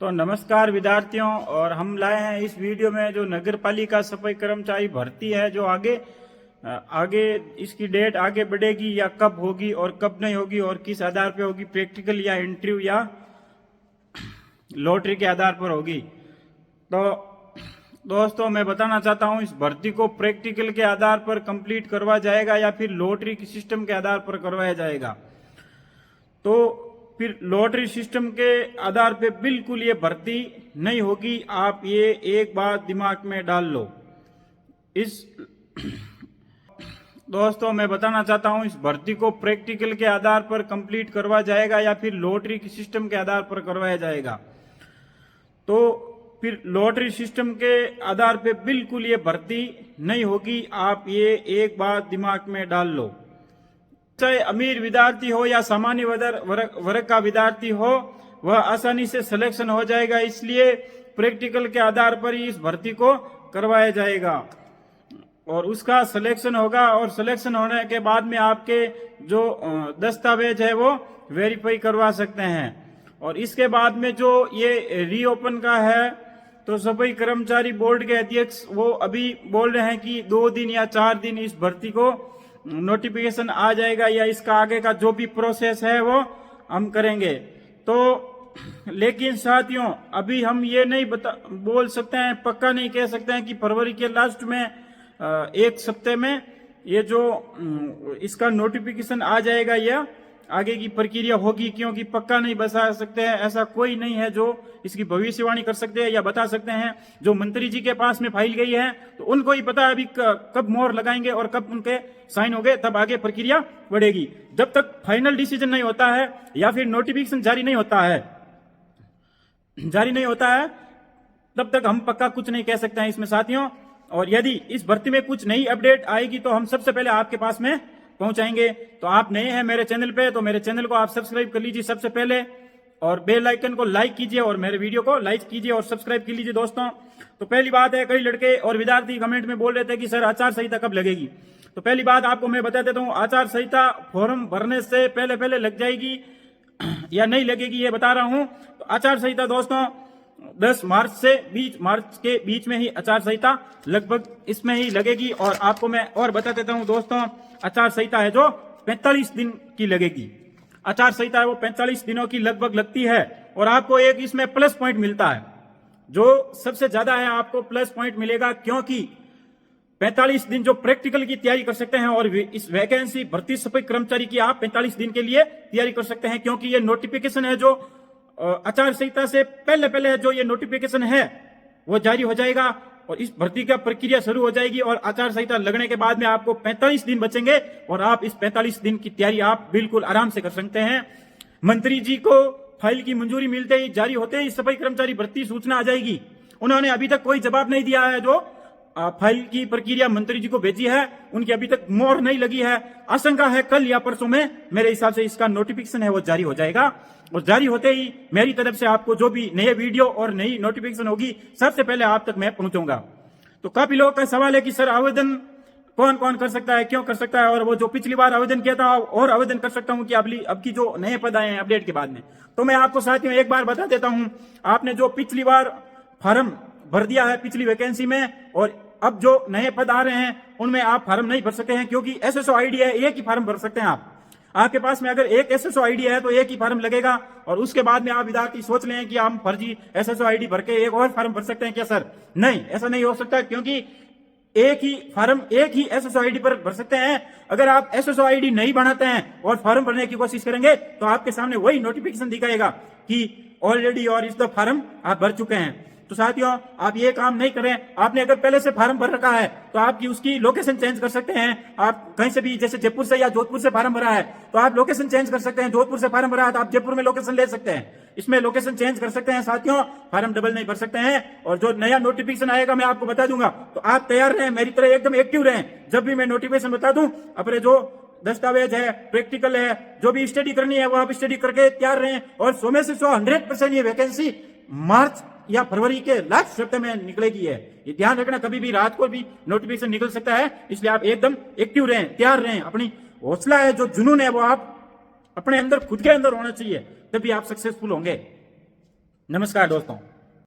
तो नमस्कार विद्यार्थियों, और हम लाए हैं इस वीडियो में जो नगर पालिका सफाई कर्मचारी भर्ती है, जो आगे इसकी डेट आगे बढ़ेगी या कब होगी और कब नहीं होगी और किस आधार पे होगी, प्रैक्टिकल या इंटरव्यू या लॉटरी के आधार पर होगी। तो दोस्तों, मैं बताना चाहता हूं, इस भर्ती को प्रैक्टिकल के आधार पर कंप्लीट करवाया जाएगा या फिर लॉटरी के सिस्टम के आधार पर करवाया जाएगा। तो फिर लॉटरी सिस्टम के आधार पे बिल्कुल ये भर्ती नहीं होगी। आप ये एक बात दिमाग में डाल लो। दोस्तों, मैं बताना चाहता हूं, इस भर्ती को प्रैक्टिकल के आधार पर कंप्लीट करवाया जाएगा या फिर लॉटरी के सिस्टम के आधार पर करवाया जाएगा। तो फिर लॉटरी सिस्टम के आधार पे बिल्कुल ये भर्ती नहीं होगी। आप ये एक बात दिमाग में डाल लो। चाहे अमीर विद्यार्थी हो या सामान्य वर्ग का विद्यार्थी हो, वह आसानी से सिलेक्शन हो जाएगा। इसलिए प्रैक्टिकल के आधार पर ही इस भर्ती को करवाया जाएगा और उसका सिलेक्शन होगा। और सिलेक्शन होने के बाद में आपके जो दस्तावेज है वो वेरीफाई करवा सकते हैं। और इसके बाद में जो ये रीओपन का है, तो सफाई कर्मचारी बोर्ड के अध्यक्ष वो अभी बोल रहे हैं कि 2 दिन या 4 दिन इस भर्ती को नोटिफिकेशन आ जाएगा या इसका आगे का जो भी प्रोसेस है वो हम करेंगे। तो लेकिन साथियों, अभी हम ये नहीं बोल सकते हैं, पक्का नहीं कह सकते हैं कि फरवरी के लास्ट में 1 सप्ताह में ये जो इसका नोटिफिकेशन आ जाएगा या आगे की प्रक्रिया होगी, क्योंकि पक्का नहीं बता सकते हैं। ऐसा कोई नहीं है जो इसकी भविष्यवाणी कर सकते हैं या बता सकते हैं। जो मंत्री जी के पास में फाइल गई है, तो उनको ही पता है अभी कब मोहर लगाएंगे और कब उनके साइन हो गए, तब आगे प्रक्रिया बढ़ेगी। जब तक फाइनल डिसीजन नहीं होता है या फिर नोटिफिकेशन जारी नहीं होता है, तब तक हम पक्का कुछ नहीं कह सकते हैं इसमें साथियों। और यदि इस भर्ती में कुछ नई अपडेट आएगी तो हम सबसे पहले आपके पास में पहुंचाएंगे। तो आप नए हैं मेरे चैनल पे, तो मेरे चैनल को आप सब्सक्राइब कर लीजिए सबसे पहले, और बेल आइकन को लाइक कीजिए और मेरे वीडियो को लाइक कीजिए और सब्सक्राइब कर लीजिए दोस्तों। तो पहली बात है, कई लड़के और विद्यार्थी कमेंट में बोल रहे थे कि सर आचार संहिता कब लगेगी। तो पहली बात आपको मैं बता देता हूँ, आचार संहिता फॉर्म भरने से पहले लग जाएगी या नहीं लगेगी ये बता रहा हूं। तो आचार संहिता दोस्तों 10 मार्च से 20 मार्च के बीच में ही आचार संहिता लगभग इसमें ही लगेगी। और आपको मैं और बता देता हूं दोस्तों, आचार संहिता है जो 45 दिन की लगेगी। आचार संहिता है वो 45 दिनों की लगभग लगती है। और आपको एक इसमें प्लस पॉइंट मिलता है, जो सबसे ज्यादा है, आपको प्लस पॉइंट मिलेगा, क्योंकि 45 दिन जो प्रैक्टिकल की तैयारी कर सकते हैं। और इस वैकेंसी भर्ती सफाई कर्मचारी की आप 45 दिन के लिए तैयारी कर सकते हैं, क्योंकि ये नोटिफिकेशन है जो आचार संहिता से पहले जो ये नोटिफिकेशन है वो जारी हो जाएगा और इस भर्ती का प्रक्रिया शुरू हो जाएगी। और आचार संहिता लगने के बाद में आपको 45 दिन बचेंगे और आप इस 45 दिन की तैयारी आप बिल्कुल आराम से कर सकते हैं। मंत्री जी को फाइल की मंजूरी मिलते ही, जारी होते ही सफाई कर्मचारी भर्ती सूचना आ जाएगी। उन्होंने अभी तक कोई जवाब नहीं दिया है। जो फाइल की प्रक्रिया मंत्री जी को भेजी है, उनकी अभी तक मोहर नहीं लगी है। आशंका है कल या परसों में मेरे हिसाब से इसका नोटिफिकेशन है वो जारी हो जाएगा। और जारी होते ही मेरी तरफ से आपको जो भी नए वीडियो और नई नोटिफिकेशन होगी, सबसे पहले आप तक मैं पहुंचाऊंगा। तो काफी लोगों का सवाल है कि सर आवेदन कौन कौन कर सकता है, क्यों कर सकता है, और वो जो पिछली बार आवेदन किया था और आवेदन कर सकता हूं कि अब की जो नए पद आए हैं अपडेट के बाद में। तो मैं आपको साथियों एक बार बता देता हूं, आपने जो पिछली बार फॉर्म भर दिया है पिछली वैकेंसी में, और अब जो नए पद आ रहे हैं उनमें आप फॉर्म नहीं भर सकते हैं, क्योंकि एसएसओ आईडी है, एक ही फॉर्म भर सकते हैं आप। आपके पास में अगर एक एसएसओ आईडी है तो एक ही फॉर्म लगेगा। और उसके बाद में आप विद्यार्थी सोच लें कि हम फर्जी एसएसओ आईडी भर के एक और फॉर्म भर सकते हैं क्या सर? नहीं, ऐसा नहीं हो सकता, क्योंकि एक ही फॉर्म एक ही एसएसओ आईडी पर भर सकते हैं। अगर आप एसएसओ आईडी नहीं बनाते हैं और फॉर्म भरने की कोशिश करेंगे तो आपके सामने वही नोटिफिकेशन दिखाएगा कि ऑलरेडी और इस द फॉर्म आप भर चुके हैं। तो साथियों, आप ये काम नहीं करें। आपने अगर पहले से फॉर्म भर रखा है तो आपकी उसकी लोकेशन चेंज कर सकते हैं। आप कहीं से भी, जैसे जयपुर से या जोधपुर से फॉर्म भरा है तो आप लोकेशन चेंज कर सकते हैं। जोधपुर से फॉर्म भरा है तो आप जयपुर में लोकेशन ले सकते हैं, इसमें लोकेशन चेंज कर सकते हैं साथियों। फॉर्म डबल नहीं भर सकते हैं। और जो नया नोटिफिकेशन आएगा मैं आपको बता दूंगा, तो आप तैयार रहें, मेरी तरह एकदम एक्टिव रहें। जब भी मैं नोटिफिकेशन बता दूं, अपने जो दस्तावेज है, प्रैक्टिकल है, जो भी स्टडी करनी है वो आप स्टडी करके तैयार रहें। और 100 में से 100 100% ये वैकेंसी मार्च या फरवरी के लास्ट सप्ताह में निकलेगी है। ये ध्यान रखना, कभी भी रात को भी नोटिफिकेशन निकल सकता है, इसलिए आप एकदम एक्टिव रहें, तैयार रहें। अपनी हौसला है, जो जुनून है वो आप अपने अंदर, खुद के अंदर होना चाहिए, तभी आप सक्सेसफुल होंगे। नमस्कार दोस्तों।